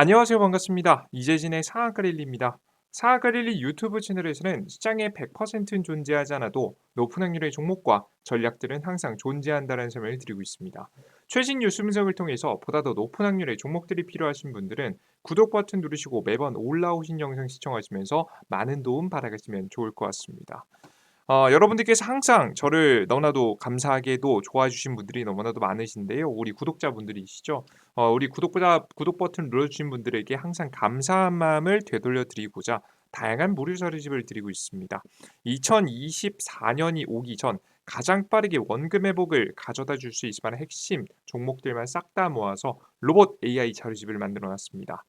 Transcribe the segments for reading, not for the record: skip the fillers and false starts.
안녕하세요. 반갑습니다. 이재진의 상한가릴리입니다. 상한가릴리 유튜브 채널에서는 시장에 100%는 존재하지 않아도 높은 확률의 종목과 전략들은 항상 존재한다는 설명을 드리고 있습니다. 최신 뉴스 분석을 통해서 보다 더 높은 확률의 종목들이 필요하신 분들은 구독 버튼 누르시고 매번 올라오신 영상 시청하시면서 많은 도움 받아가시면 좋을 것 같습니다. 여러분들께서 항상 저를 너무나도 감사하게도 좋아해 주신 분들이 너무나도 많으신데요. 우리 구독자분들이시죠. 우리 구독 버튼 눌러 주신 분들에게 항상 감사한 마음을 되돌려 드리고자 다양한 무료 자료집을 드리고 있습니다. 2024 년이 오기 전 가장 빠르게 원금 회복을 가져다 줄 수 있을 만한 핵심 종목들만 싹 다 모아서 로봇 AI 자료집을 만들어 놨습니다.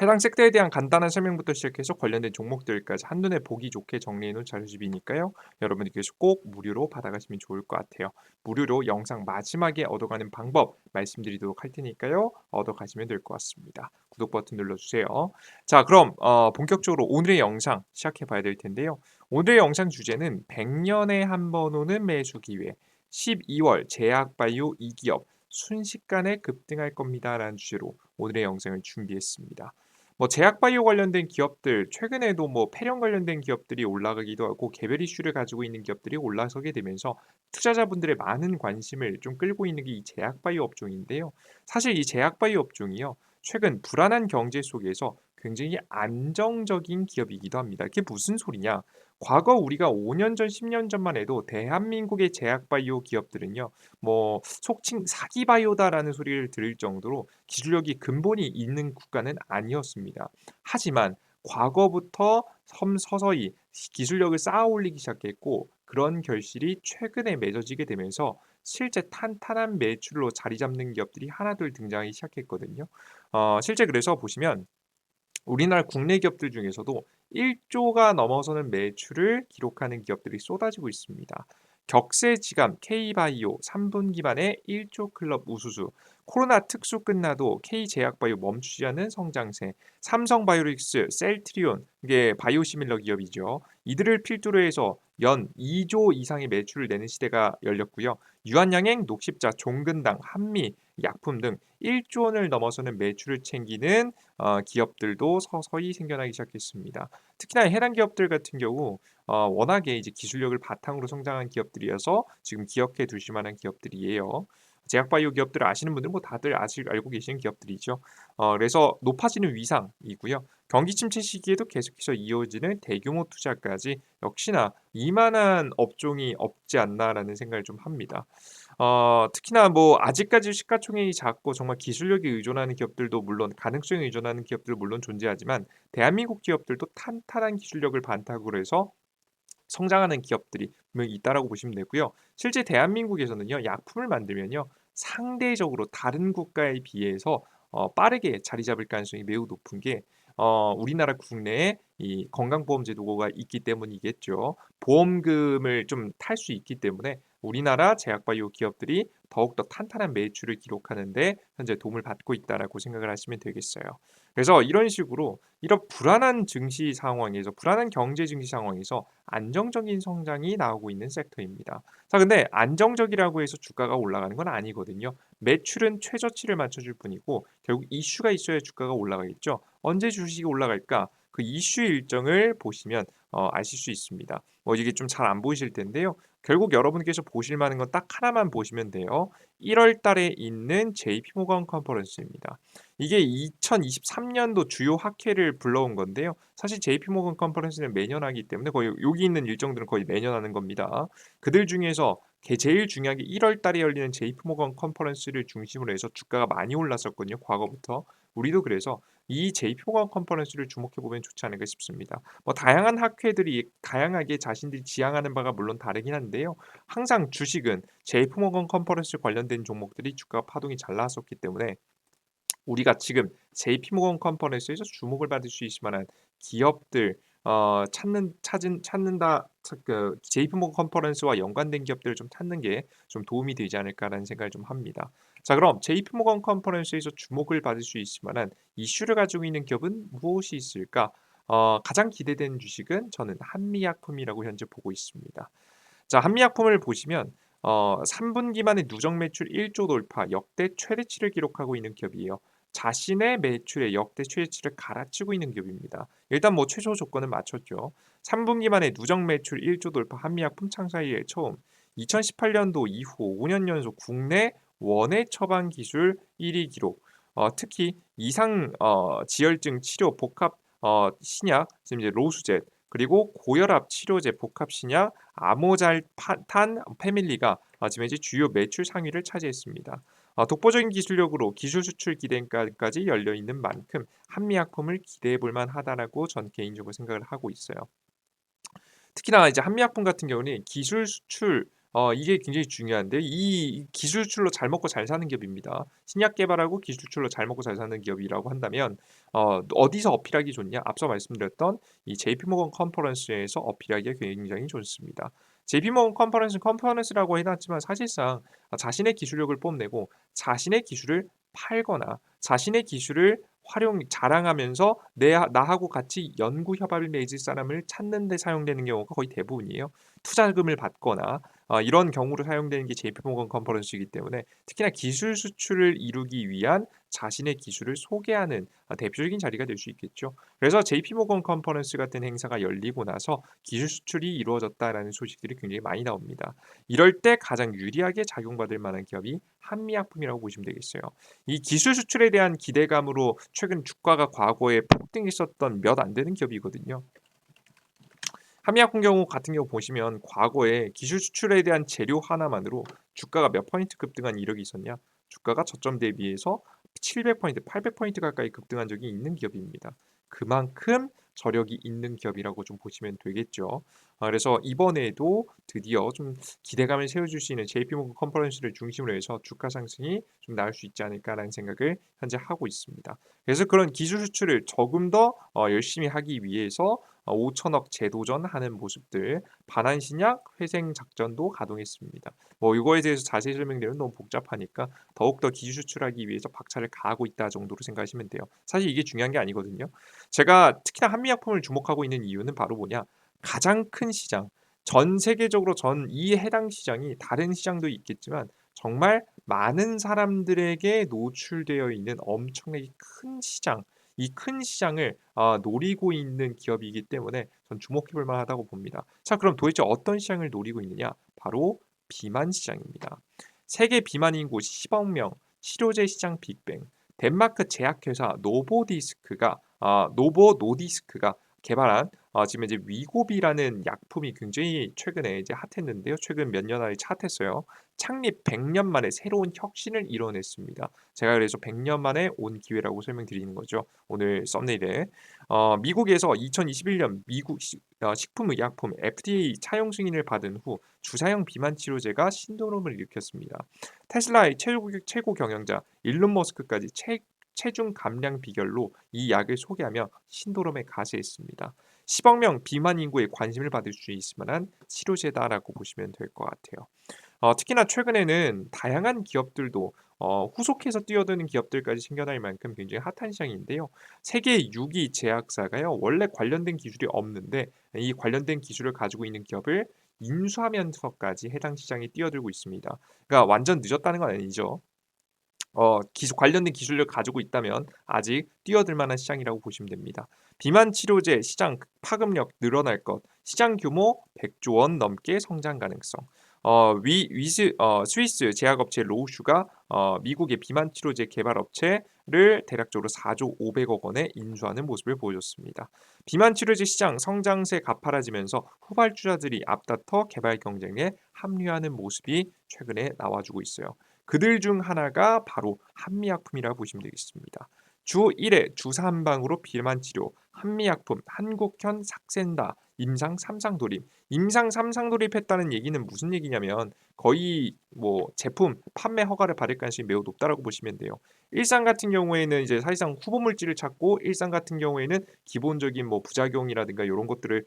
해당 섹터에 대한 간단한 설명부터 시작해서 관련된 종목들까지 한눈에 보기 좋게 정리해 놓은 자료집이니까요. 여러분들께서 꼭 무료로 받아가시면 좋을 것 같아요. 무료로 영상 마지막에 얻어가는 방법 말씀드리도록 할 테니까요. 얻어가시면 될 것 같습니다. 구독 버튼 눌러주세요. 자, 그럼 본격적으로 오늘의 영상 시작해 봐야 될 텐데요. 오늘의 영상 주제는 100년에 한 번 오는 매수 기회 12월 제약바이오 2기업 순식간에 급등할 겁니다라는 주제로 오늘의 영상을 준비했습니다. 제약바이오 관련된 기업들 최근에도 폐렴 관련된 기업들이 올라가기도 하고 개별 이슈를 가지고 있는 기업들이 올라서게 되면서 투자자분들의 많은 관심을 좀 끌고 있는 게 이 제약바이오 업종인데요. 사실 이 제약바이오 업종이요. 최근 불안한 경제 속에서 굉장히 안정적인 기업이기도 합니다. 그게 무슨 소리냐? 과거 우리가 5년 전, 10년 전만 해도 대한민국의 제약바이오 기업들은요. 속칭 사기바이오다라는 소리를 들을 정도로 기술력이 근본이 있는 국가는 아니었습니다. 하지만 과거부터 서서히 기술력을 쌓아 올리기 시작했고 그런 결실이 최근에 맺어지게 되면서 실제 탄탄한 매출로 자리 잡는 기업들이 하나둘 등장하기 시작했거든요. 실제 그래서 보시면 우리나라 국내 기업들 중에서도 1조가 넘어서는 매출을 기록하는 기업들이 쏟아지고 있습니다. 격세지감 K바이오 3분기 만에 1조 클럽 우수수, 코로나 특수 끝나도 K제약바이오 멈추지 않는 성장세, 삼성바이오릭스, 셀트리온, 이게 바이오시밀러 기업이죠. 이들을 필두로 해서 연 2조 이상의 매출을 내는 시대가 열렸고요. 유한양행, 녹십자, 종근당, 한미, 약품 등 1조 원을 넘어서는 매출을 챙기는 기업들도 서서히 생겨나기 시작했습니다. 특히나 해당 기업들 같은 경우 워낙에 이제 기술력을 바탕으로 성장한 기업들이어서 지금 기억해 두실 만한 기업들이에요. 제약바이오 기업들을 아시는 분들은 다들 알고 계시는 기업들이죠. 그래서 높아지는 위상이고요. 경기 침체 시기에도 계속해서 이어지는 대규모 투자까지 역시나 이만한 업종이 없지 않나라는 생각을 좀 합니다. 특히나 아직까지 시가총액이 작고 정말 기술력에 의존하는 기업들도 물론 가능성에 의존하는 기업들도 물론 존재하지만 대한민국 기업들도 탄탄한 기술력을 바탕으로 해서 성장하는 기업들이 분명히 있다라고 보시면 되고요. 실제 대한민국에서는요. 약품을 만들면요. 상대적으로 다른 국가에 비해서 빠르게 자리 잡을 가능성이 매우 높은 게 우리나라 국내에 이 건강보험 제도가 있기 때문이겠죠. 보험금을 좀 탈 수 있기 때문에 우리나라 제약바이오 기업들이 더욱더 탄탄한 매출을 기록하는 데 현재 도움을 받고 있다라고 생각을 하시면 되겠어요. 그래서 이런 식으로 이런 불안한 증시 상황에서 불안한 경제 증시 상황에서 안정적인 성장이 나오고 있는 섹터입니다. 자, 근데 안정적이라고 해서 주가가 올라가는 건 아니거든요. 매출은 최저치를 맞춰줄 뿐이고 결국 이슈가 있어야 주가가 올라가겠죠. 언제 주식이 올라갈까? 그 이슈 일정을 보시면 아실 수 있습니다. 이게 좀 잘 안 보이실 텐데요. 결국 여러분께서 보실 만한 건 딱 하나만 보시면 돼요. 1월 달에 있는 JP모건 컨퍼런스입니다. 이게 2023년도 주요 학회를 불러온 건데요. 사실 JP모건 컨퍼런스는 매년 하기 때문에 거의 여기 있는 일정들은 거의 매년 하는 겁니다. 그들 중에서 제일 중요한 게 1월 달에 열리는 JP모건 컨퍼런스를 중심으로 해서 주가가 많이 올랐었거든요. 과거부터. 우리도 그래서 이 JP모건 컨퍼런스를 주목해 보면 좋지 않을까 싶습니다. 다양한 학회들이 다양하게 자신들이 지향하는 바가 물론 다르긴 한데요. 항상 주식은 JP모건 컨퍼런스 관련된 종목들이 주가 파동이 잘 나왔었기 때문에 우리가 지금 JP모건 컨퍼런스에서 주목을 받을 수 있을 만한 기업들 찾는다 그 JP모건 컨퍼런스와 연관된 기업들을 좀 찾는 게 좀 도움이 되지 않을까라는 생각을 좀 합니다. 자, 그럼 JP모건 컨퍼런스에서 주목을 받을 수 있을 만한 이슈를 가지고 있는 기업은 무엇이 있을까? 가장 기대되는 주식은 저는 한미약품이라고 현재 보고 있습니다. 자, 한미약품을 보시면 3분기 만에 누적 매출 1조 돌파 역대 최대치를 기록하고 있는 기업이에요. 자신의 매출의 역대 최대치를 갈아치고 있는 기업입니다. 일단 뭐 최소 조건은 맞췄죠. 3분기 만에 누적 매출 1조 돌파 한미약품 창사 이래 처음, 2018년도 이후 5년 연속 국내 원예 처방 기술 1위 기록. 특히 이상 지혈증 치료 복합 신약, 지금 이제 로수젯, 그리고 고혈압 치료제 복합 신약 아모잘탄 패밀리가 지금 이제 주요 매출 상위를 차지했습니다. 독보적인 기술력으로 기술 수출 기대까지 열려 있는 만큼 한미약품을 기대해 볼 만하다라고 전 개인적으로 생각을 하고 있어요. 특히나 이제 한미약품 같은 경우는 기술 수출 이게 굉장히 중요한데 이 기술 수출로 잘 먹고 잘 사는 기업입니다. 신약 개발하고 기술 수출로 잘 먹고 잘 사는 기업이라고 한다면 어디서 어필하기 좋냐? 앞서 말씀드렸던 이 JP모건 컨퍼런스에서 어필하기가 굉장히 좋습니다. JP모건 컨퍼런스라고 해놨지만 사실상 자신의 기술력을 뽐내고 자신의 기술을 팔거나 자신의 기술을 자랑하면서 나하고 같이 연구 협업을 맺을 사람을 찾는 데 사용되는 경우가 거의 대부분이에요. 투자금을 받거나 이런 경우로 사용되는 게 JP모건 컨퍼런스이기 때문에 특히나 기술 수출을 이루기 위한 자신의 기술을 소개하는 대표적인 자리가 될 수 있겠죠. 그래서 JP모건 컨퍼런스 같은 행사가 열리고 나서 기술 수출이 이루어졌다라는 소식들이 굉장히 많이 나옵니다. 이럴 때 가장 유리하게 작용받을 만한 기업이 한미약품이라고 보시면 되겠어요. 이 기술 수출에 대한 기대감으로 최근 주가가 과거에 폭등했었던 몇 안 되는 기업이거든요. 한미약품 경우 같은 경우 보시면 과거에 기술 수출에 대한 재료 하나만으로 주가가 몇 포인트 급등한 이력이 있었냐? 주가가 저점 대비해서 700포인트, 800포인트 가까이 급등한 적이 있는 기업입니다. 그만큼 저력이 있는 기업이라고 좀 보시면 되겠죠. 그래서 이번에도 드디어 좀 기대감을 세워줄 수 있는 JP모건 컨퍼런스를 중심으로 해서 주가 상승이 좀 나올 수 있지 않을까라는 생각을 현재 하고 있습니다. 그래서 그런 기술 수출을 조금 더 열심히 하기 위해서 5천억 재도전하는 모습들, 반환신약 회생 작전도 가동했습니다. 뭐 이거에 대해서 자세히 설명드리면 너무 복잡하니까 더욱더 기술 수출하기 위해서 박차를 가하고 있다 정도로 생각하시면 돼요. 사실 이게 중요한 게 아니거든요. 제가 특히나 한미약품을 주목하고 있는 이유는 바로 뭐냐? 가장 큰 시장, 전 세계적으로 전 이 해당 시장이 다른 시장도 있겠지만 정말 많은 사람들에게 노출되어 있는 엄청나게 큰 시장, 이 큰 시장을 노리고 있는 기업이기 때문에 전 주목해 볼 만하다고 봅니다. 자, 그럼 도대체 어떤 시장을 노리고 있느냐? 바로 비만 시장입니다. 세계 비만 인구 10억 명, 치료제 시장 빅뱅, 덴마크 제약회사 노보 노디스크가 개발한 지금 이제 위고비라는 약품이 굉장히 최근에 이제 핫했는데요. 최근 몇 년 안에 핫했어요. 창립 100년 만에 새로운 혁신을 이뤄냈습니다. 제가 그래서 100년 만에 온 기회라고 설명드리는 거죠. 오늘 썸네일에 미국에서 2021년 미국 식품의약품 FDA 차용 승인을 받은 후 주사형 비만 치료제가 신도림을 일으켰습니다. 테슬라의 최고 경영자 일론 머스크까지 체중 감량 비결로 이 약을 소개하며 신도림에 가세했습니다. 10억 명 비만 인구에 관심을 받을 수 있을 만한 치료제다라고 보시면 될 것 같아요. 특히나 최근에는 다양한 기업들도 후속해서 뛰어드는 기업들까지 생겨날 만큼 굉장히 핫한 시장인데요. 세계 6위 제약사가요. 원래 관련된 기술이 없는데 이 관련된 기술을 가지고 있는 기업을 인수하면서까지 해당 시장에 뛰어들고 있습니다. 그러니까 완전 늦었다는 건 아니죠. 기술 관련된 기술을 가지고 있다면 아직 뛰어들 만한 시장이라고 보시면 됩니다. 비만 치료제 시장 파급력 늘어날 것, 시장 규모 100조 원 넘게 성장 가능성. 스위스 제약업체 로우슈가 미국의 비만 치료제 개발 업체를 대략적으로 4조 500억 원에 인수하는 모습을 보여줬습니다. 비만 치료제 시장 성장세 가파라지면서 후발주자들이 앞다퉈 개발 경쟁에 합류하는 모습이 최근에 나와주고 있어요. 그들 중 하나가 바로 한미약품이라 보시면 되겠습니다. 주 1회 주사 한 방으로 비만 치료, 한미약품, 한국현 삭센다, 임상 3상 돌입. 임상 3상 돌입했다는 얘기는 무슨 얘기냐면 거의 뭐 제품 판매 허가를 받을 가능성이 매우 높다라고 보시면 돼요. 일상 같은 경우에는 이제 사실상 후보 물질을 찾고 일상 같은 경우에는 기본적인 뭐 부작용이라든가 이런 것들을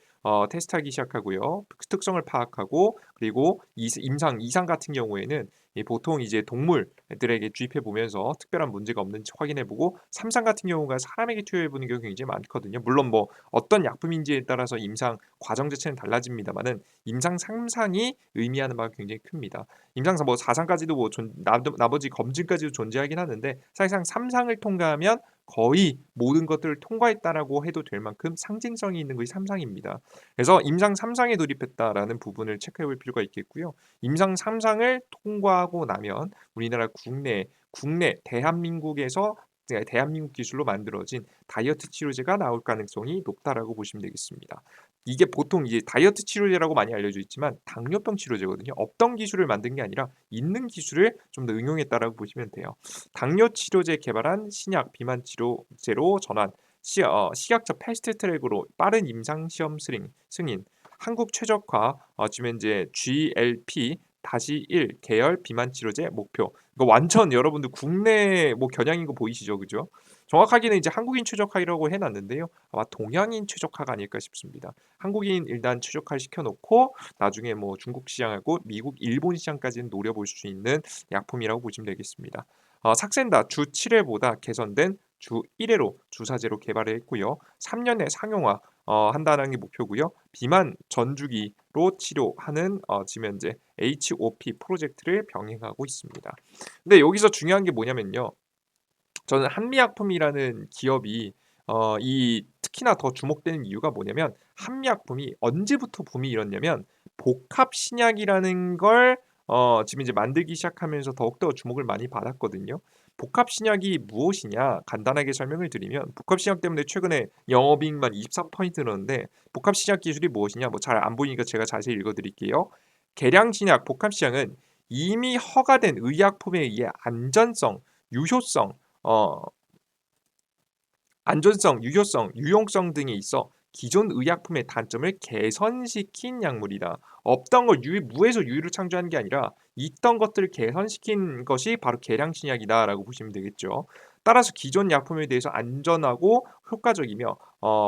테스트하기 시작하고요. 특성을 파악하고 그리고 임상 2상 같은 경우에는 이 보통 이제 동물들에게 주입해 보면서 특별한 문제가 없는지 확인해 보고 삼상 같은 경우가 사람에게 투여해 보는 경우가 굉장히 많거든요. 물론 뭐 어떤 약품인지에 따라서 임상 과정 자체는 달라집니다마는 임상 3상이 의미하는 바가 굉장히 큽니다. 임상 뭐 4상까지도 뭐 나머지 검증까지도 존재하긴 하는데 사실상 3상을 통과하면 거의 모든 것들을 통과했다라고 해도 될 만큼 상징성이 있는 것이 3상입니다. 그래서 임상 3상에 돌입했다라는 부분을 체크해 볼 필요가 있겠고요. 임상 3상을 통과하고 나면 우리나라 국내 대한민국에서 대한민국 기술로 만들어진 다이어트 치료제가 나올 가능성이 높다라고 보시면 되겠습니다. 이게 보통 이제 다이어트 치료제라고 많이 알려져 있지만 당뇨병 치료제거든요. 없던 기술을 만든 게 아니라 있는 기술을 좀 더 응용했다라고 보시면 돼요. 당뇨 치료제 개발한 신약 비만 치료제로 전환, 식약처 패스트트랙으로 빠른 임상 시험 승인, 한국 최적화 지금 현재 GLP-1 계열 비만 치료제 목표. 이거 완전 여러분들 국내 뭐 겨냥인 거 보이시죠, 그죠? 정확하게는 이제 한국인 최적화라고 해놨는데요. 아마 동양인 최적화가 아닐까 싶습니다. 한국인 일단 최적화 시켜놓고 나중에 뭐 중국 시장하고 미국, 일본 시장까지는 노려볼 수 있는 약품이라고 보시면 되겠습니다. 삭센다 주 7회보다 개선된 주 1회로 주사제로 개발을 했고요. 3년 내 상용화 한다는 게 목표고요. 비만 전주기로 치료하는 지금 현재 HOP 프로젝트를 병행하고 있습니다. 근데 여기서 중요한 게 뭐냐면요. 저는 한미약품이라는 기업이 이 특히나 더 주목되는 이유가 뭐냐면 한미약품이 언제부터 붐이 일었냐면 복합 신약이라는 걸 지금 이제 만들기 시작하면서 더욱더 주목을 많이 받았거든요. 복합 신약이 무엇이냐 간단하게 설명을 드리면 복합 신약 때문에 최근에 영업이익만 23% 늘었는데 복합 신약 기술이 무엇이냐 뭐 잘 안 보이니까 제가 자세히 읽어 드릴게요. 계량 신약 복합 신약은 이미 허가된 의약품에 의해 유효성 어 안전성, 유효성, 유용성 등에 있어 기존 의약품의 단점을 개선시킨 약물이다. 없던 걸 무에서 유를 창조한 게 아니라 있던 것들을 개선시킨 것이 바로 계량신약이다라고 보시면 되겠죠. 따라서 기존 약품에 대해서 안전하고 효과적이며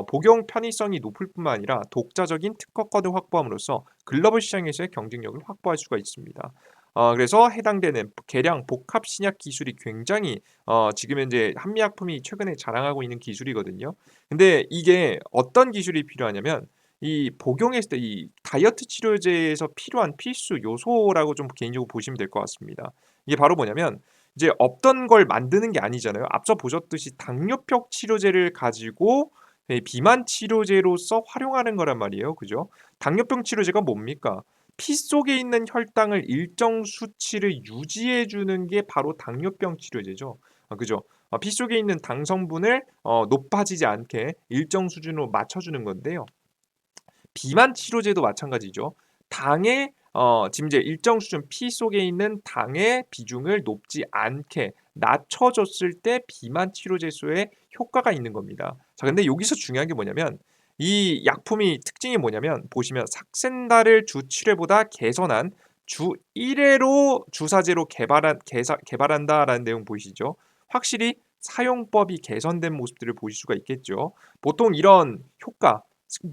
복용 편의성이 높을 뿐만 아니라 독자적인 특허권을 확보함으로써 글로벌 시장에서의 경쟁력을 확보할 수가 있습니다. 그래서 해당되는 계량 복합 신약 기술이 굉장히 지금 현재 한미약품이 최근에 자랑하고 있는 기술이거든요. 근데 이게 어떤 기술이 필요하냐면 이 복용했을 때 이 다이어트 치료제에서 필요한 필수 요소라고 좀 개인적으로 보시면 될 것 같습니다. 이게 바로 뭐냐면 이제 없던 걸 만드는 게 아니잖아요. 앞서 보셨듯이 당뇨병 치료제를 가지고 비만 치료제로서 활용하는 거란 말이에요. 그죠? 당뇨병 치료제가 뭡니까? 피 속에 있는 혈당을 일정 수치를 유지해 주는 게 바로 당뇨병 치료제죠. 그죠? 피 속에 있는 당 성분을 높아지지 않게 일정 수준으로 맞춰주는 건데요. 비만 치료제도 마찬가지죠. 당의 지금 이제 일정 수준 피 속에 있는 당의 비중을 높지 않게 낮춰줬을 때 비만 치료제소에 효과가 있는 겁니다. 자, 근데 여기서 중요한 게 뭐냐면 이 약품이 특징이 뭐냐면 보시면 삭센다를 주 7회보다 개선한 주 1회로 주사제로 개발한다라는 내용 보이시죠? 확실히 사용법이 개선된 모습들을 보실 수가 있겠죠. 보통 이런 효과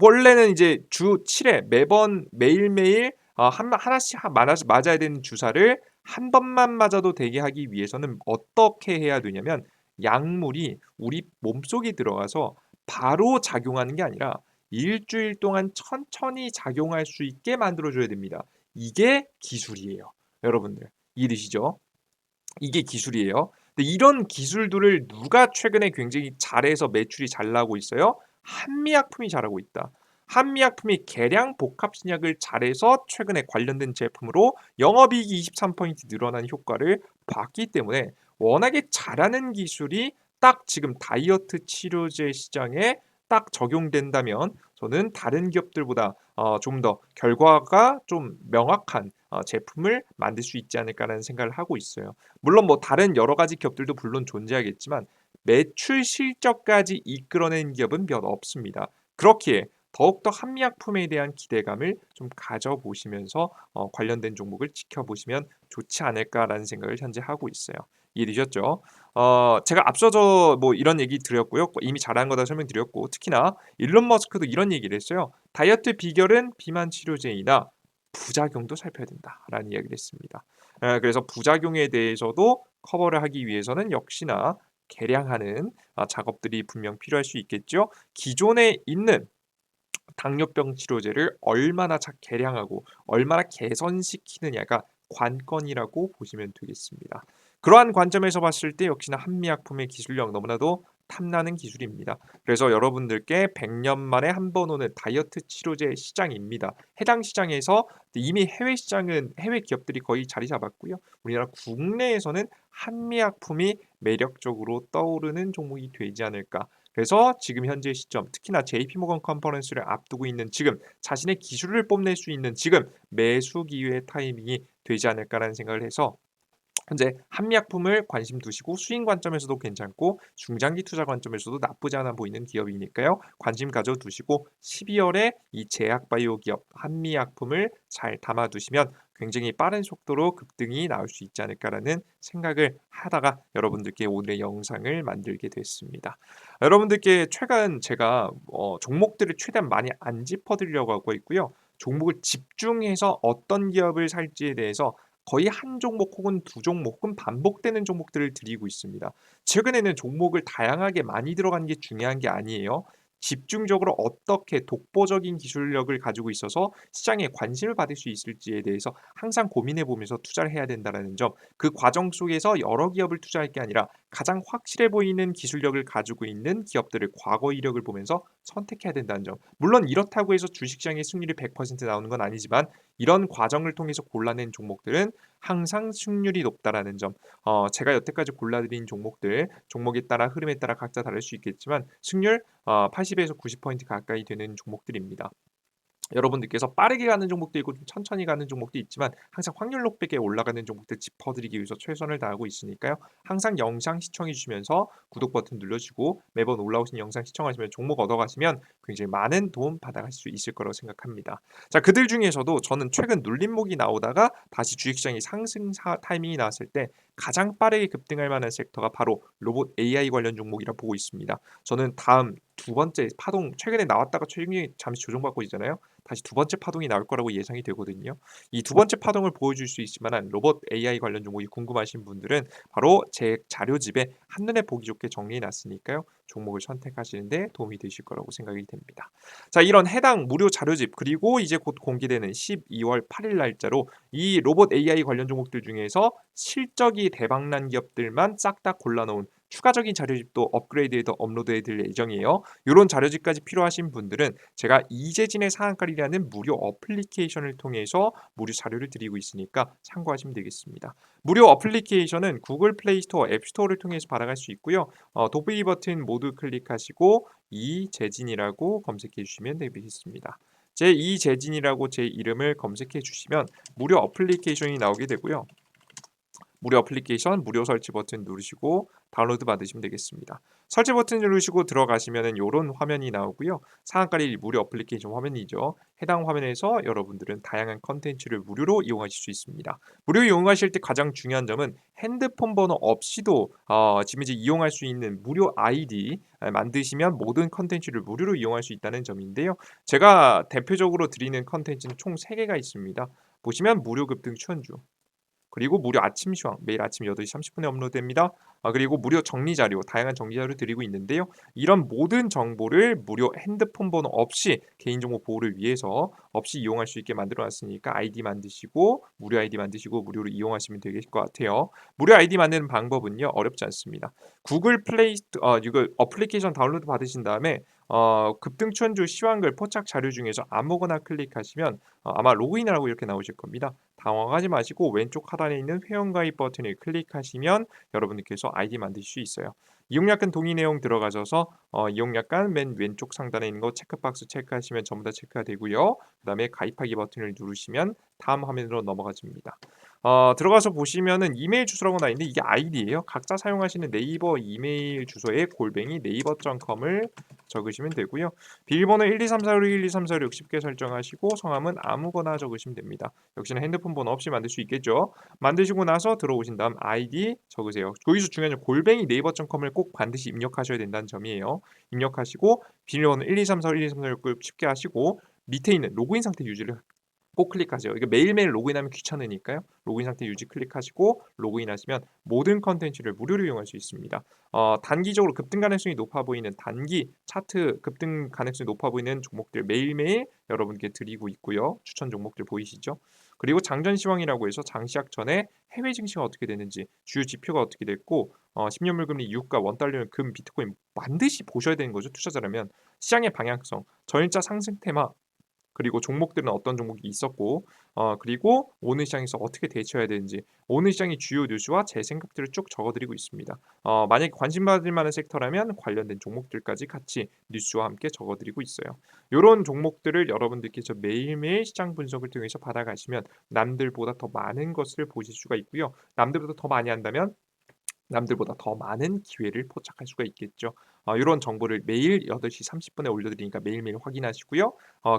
원래는 이제 주 7회 매번 매일매일 하나씩 맞아야 되는 주사를 한 번만 맞아도 되게 하기 위해서는 어떻게 해야 되냐면 약물이 우리 몸속에 들어가서 바로 작용하는 게 아니라 일주일 동안 천천히 작용할 수 있게 만들어 줘야 됩니다. 이게 기술이에요. 여러분들 이해되시죠? 이게 기술이에요. 근데 이런 기술들을 누가 최근에 굉장히 잘해서 매출이 잘 나오고 있어요? 한미약품이 잘하고 있다. 한미약품이 계량 복합 신약을 잘해서 최근에 관련된 제품으로 영업이익이 23% 늘어난 효과를 봤기 때문에 워낙에 잘하는 기술이 딱 지금 다이어트 치료제 시장에 딱 적용된다면 저는 다른 기업들보다 좀 더 결과가 좀 명확한 제품을 만들 수 있지 않을까라는 생각을 하고 있어요. 물론 뭐 다른 여러 가지 기업들도 물론 존재하겠지만 매출 실적까지 이끌어낸 기업은 몇 없습니다. 그렇기에 더욱더 한미약품에 대한 기대감을 좀 가져보시면서 관련된 종목을 지켜보시면 좋지 않을까라는 생각을 현재 하고 있어요. 이해되셨죠? 제가 앞서서 뭐 이런 얘기 드렸고요. 이미 잘한 거다 설명드렸고 특히나 일론 머스크도 이런 얘기를 했어요. 다이어트 비결은 비만 치료제이나 부작용도 살펴야 된다라는 이야기를 했습니다. 그래서 부작용에 대해서도 커버를 하기 위해서는 역시나 개량하는 작업들이 분명 필요할 수 있겠죠. 기존에 있는 당뇨병 치료제를 얼마나 개량하고 얼마나 개선시키느냐가 관건이라고 보시면 되겠습니다. 그러한 관점에서 봤을 때 역시나 한미약품의 기술력 너무나도 탐나는 기술입니다. 그래서 여러분들께 100년 만에 한 번 오는 다이어트 치료제 시장입니다. 해당 시장에서 이미 해외 기업들이 거의 자리 잡았고요. 우리나라 국내에서는 한미약품이 매력적으로 떠오르는 종목이 되지 않을까. 그래서 지금 현재 시점, 특히나 JP모건 컨퍼런스를 앞두고 있는 지금, 자신의 기술을 뽐낼 수 있는 지금 매수 기회의 타이밍이 되지 않을까라는 생각을 해서 현재 한미약품을 관심 두시고 수익 관점에서도 괜찮고 중장기 투자 관점에서도 나쁘지 않아 보이는 기업이니까요. 관심 가져 두시고 12월에 이 제약바이오 기업 한미약품을 잘 담아 두시면 굉장히 빠른 속도로 급등이 나올 수 있지 않을까라는 생각을 하다가 여러분들께 오늘의 영상을 만들게 됐습니다. 여러분들께 최근 제가 종목들을 최대한 많이 안 짚어드리려고 하고 있고요. 종목을 집중해서 어떤 기업을 살지에 대해서 거의 한 종목 혹은 두 종목 혹은 반복되는 종목들을 드리고 있습니다. 최근에는 종목을 다양하게 많이 들어가는 게 중요한 게 아니에요. 집중적으로 어떻게 독보적인 기술력을 가지고 있어서 시장에 관심을 받을 수 있을지에 대해서 항상 고민해 보면서 투자를 해야 된다는 점, 그 과정 속에서 여러 기업을 투자할 게 아니라 가장 확실해 보이는 기술력을 가지고 있는 기업들을 과거 이력을 보면서 선택해야 된다는 점. 물론 이렇다고 해서 주식시장의 승률이 100% 나오는 건 아니지만 이런 과정을 통해서 골라낸 종목들은 항상 승률이 높다라는 점. 제가 여태까지 골라드린 종목들, 종목에 따라 흐름에 따라 각자 다를 수 있겠지만 승률 80에서 90% 가까이 되는 종목들입니다. 여러분들께서 빠르게 가는 종목도 있고 좀 천천히 가는 종목도 있지만 항상 확률 높게 올라가는 종목들 짚어드리기 위해서 최선을 다하고 있으니까요. 항상 영상 시청해 주시면서 구독 버튼 눌러주고 매번 올라오신 영상 시청하시면 종목 얻어가시면 굉장히 많은 도움 받아갈 수 있을 거라고 생각합니다. 자, 그들 중에서도 저는 최근 눌림목이 나오다가 다시 주식시장이 상승 타이밍이 나왔을 때 가장 빠르게 급등할 만한 섹터가 바로 로봇 AI 관련 종목이라 보고 있습니다. 저는 다음 두 번째 파동, 최근에 나왔다가 최근에 잠시 조정받고 있잖아요. 다시 두 번째 파동이 나올 거라고 예상이 되거든요. 이 두 번째 파동을 보여줄 수 있을 만한 로봇 AI 관련 종목이 궁금하신 분들은 바로 제 자료집에 한눈에 보기 좋게 정리해 놨으니까요. 종목을 선택하시는 데 도움이 되실 거라고 생각이 됩니다. 자, 이런 해당 무료 자료집 그리고 이제 곧 공개되는 12월 8일 날짜로 이 로봇 AI 관련 종목들 중에서 실적이 대박난 기업들만 싹 다 골라놓은 추가적인 자료집도 업그레이드해서 업로드해 드릴 예정이에요. 이런 자료집까지 필요하신 분들은 제가 이재진의 상한가리라는 무료 어플리케이션을 통해서 무료 자료를 드리고 있으니까 참고하시면 되겠습니다. 무료 어플리케이션은 구글 플레이 스토어, 앱 스토어를 통해서 받아갈 수 있고요. 도브이 버튼 모두 클릭하시고 이재진이라고 검색해 주시면 되겠습니다. 제 이재진이라고 제 이름을 검색해 주시면 무료 어플리케이션이 나오게 되고요. 무료 어플리케이션 무료 설치 버튼 누르시고 다운로드 받으시면 되겠습니다. 설치 버튼 누르시고 들어가시면은 요런 화면이 나오고요. 상한가리 무료 어플리케이션 화면이죠. 해당 화면에서 여러분들은 다양한 컨텐츠를 무료로 이용하실 수 있습니다. 무료 이용하실 때 가장 중요한 점은 핸드폰 번호 없이도 지금 이제 이용할 수 있는 무료 아이디 만드시면 모든 컨텐츠를 무료로 이용할 수 있다는 점인데요. 제가 대표적으로 드리는 컨텐츠는 총 3개가 있습니다. 보시면 무료 급등 추천주, 그리고 무료 아침 시황 매일 아침 8시 30분에 업로드됩니다. 그리고 무료 정리 자료, 다양한 정리 자료 드리고 있는데요. 이런 모든 정보를 무료 핸드폰 번호 없이 개인정보 보호를 위해서 없이 이용할 수 있게 만들어 놨으니까 아이디 만드시고 무료 아이디 만드시고 무료로 이용하시면 될 것 같아요. 무료 아이디 만드는 방법은요. 어렵지 않습니다. 구글 플레이 이거 어플리케이션 다운로드 받으신 다음에 급등 추천주 시황글 포착 자료 중에서 아무거나 클릭하시면 아마 로그인이라고 이렇게 나오실 겁니다. 당황하지 마시고 왼쪽 하단에 있는 회원가입 버튼을 클릭하시면 여러분들께서 아이디 만드실 수 있어요. 이용약관 동의 내용 들어가셔서 이용약관 맨 왼쪽 상단에 있는 거 체크박스 체크하시면 전부 다 체크가 되고요. 그다음에 가입하기 버튼을 누르시면 다음 화면으로 넘어가집니다. 들어가서 보시면은 이메일 주소라고 나 있는데 이게 아이디예요. 각자 사용하시는 네이버 이메일 주소에 골뱅이 네이버.com을 적으시면 되고요. 비밀번호 123456 123456 쉽게 설정하시고 성함은 아무거나 적으시면 됩니다. 역시나 핸드폰 번호 없이 만들 수 있겠죠. 만드시고 나서 들어오신 다음 아이디 적으세요. 여기서 중요한 점 골뱅이 네이버.com을 꼭 반드시 입력하셔야 된다는 점이에요. 입력하시고 비밀번호 123456 123456 쉽게 하시고 밑에 있는 로그인 상태 유지를 꼭 클릭하세요. 이게 매일매일 로그인하면 귀찮으니까요. 로그인 상태 유지 클릭하시고 로그인하시면 모든 콘텐츠를 무료로 이용할 수 있습니다. 단기적으로 급등 가능성이 높아 보이는 단기 차트 급등 가능성이 높아 보이는 종목들 매일매일 여러분께 드리고 있고요. 추천 종목들 보이시죠? 그리고 장전 시황이라고 해서 장시작 전에 해외 증시가 어떻게 되는지, 주요 지표가 어떻게 됐고 10년 물금리 유가, 원달러 금, 비트코인 반드시 보셔야 되는 거죠. 투자자라면 시장의 방향성, 전일자 상승 테마, 그리고 종목들은 어떤 종목이 있었고 그리고 오늘 시장에서 어떻게 대처해야 되는지, 오늘 시장의 주요 뉴스와 제 생각들을 쭉 적어드리고 있습니다. 만약에 관심 받을 만한 섹터라면 관련된 종목들까지 같이 뉴스와 함께 적어드리고 있어요. 이런 종목들을 여러분들께서 매일매일 시장 분석을 통해서 받아가시면 남들보다 더 많은 것을 보실 수가 있고요. 남들보다 더 많이 한다면 남들보다 더 많은 기회를 포착할 수가 있겠죠. 이런 정보를 매일 8시 30분에 올려드리니까 매일매일 확인하시고요.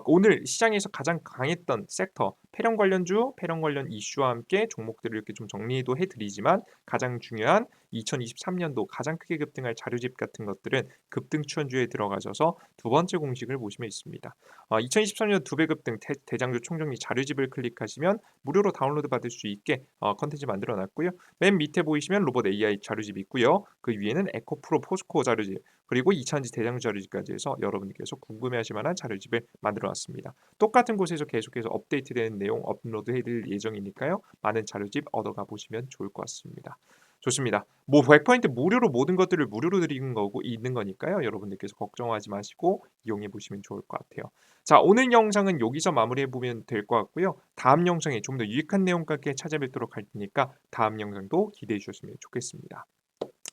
오늘 시장에서 가장 강했던 섹터, 패령 관련주, 패령 관련 이슈와 함께 종목들을 이렇게 좀 정리도 해드리지만 가장 중요한 2023년도 가장 크게 급등할 자료집 같은 것들은 급등 추천주에 들어가셔서 두 번째 공식을 보시면 있습니다. 2023년 두 배 급등 대장주 총정리 자료집을 클릭하시면 무료로 다운로드 받을 수 있게 컨텐츠 만들어 놨고요. 맨 밑에 보이시면 로봇 AI 자료집이 있고요. 그 위에는 에코프로 포스코 자료집, 그리고 이차전지 대장주 자료집까지 해서 여러분께서 궁금해하실 만한 자료집을 만들어 놨습니다. 똑같은 곳에서 계속해서 업데이트되는 내용 업로드 해드릴 예정이니까요. 많은 자료집 얻어가 보시면 좋을 것 같습니다. 좋습니다. 뭐 100% 무료로 모든 것들을 무료로 드리는 거고 있는 거니까요. 여러분들께서 걱정하지 마시고 이용해 보시면 좋을 것 같아요. 자, 오늘 영상은 여기서 마무리해 보면 될 것 같고요. 다음 영상에 좀 더 유익한 내용과 함께 찾아뵙도록 할 테니까 다음 영상도 기대해 주셨으면 좋겠습니다.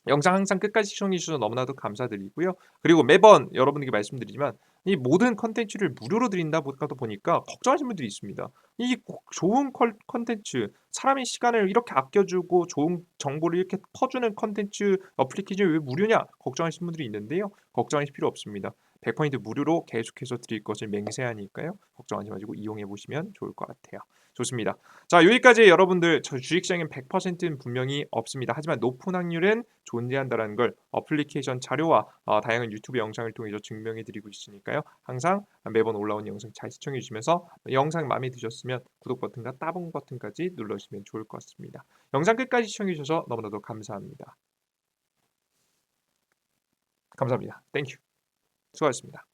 영상 항상 끝까지 시청해 주셔서 너무나도 감사드리고요. 그리고 매번 여러분에게 말씀드리지만 이 모든 컨텐츠를 무료로 드린다 보니까 걱정하시는 분들이 있습니다. 이 좋은 컨텐츠, 사람의 시간을 이렇게 아껴주고 좋은 정보를 이렇게 퍼주는 컨텐츠 어플리케이션이 왜 무료냐 걱정하시는 분들이 있는데요. 걱정하실 필요 없습니다. 100% 무료로 계속해서 드릴 것을 맹세하니까요. 걱정하지 마시고 이용해 보시면 좋을 것 같아요. 좋습니다. 자, 여기까지 여러분들 저 주식시장엔 100%는 분명히 없습니다. 하지만 높은 확률은 존재한다는 걸 어플리케이션 자료와 다양한 유튜브 영상을 통해서 증명해 드리고 있으니까요. 항상 매번 올라오는 영상 잘 시청해 주시면서 영상 마음에 드셨으면 구독 버튼과 따봉 버튼까지 눌러주시면 좋을 것 같습니다. 영상 끝까지 시청해 주셔서 너무나도 감사합니다. 감사합니다. 땡큐. 수고하셨습니다.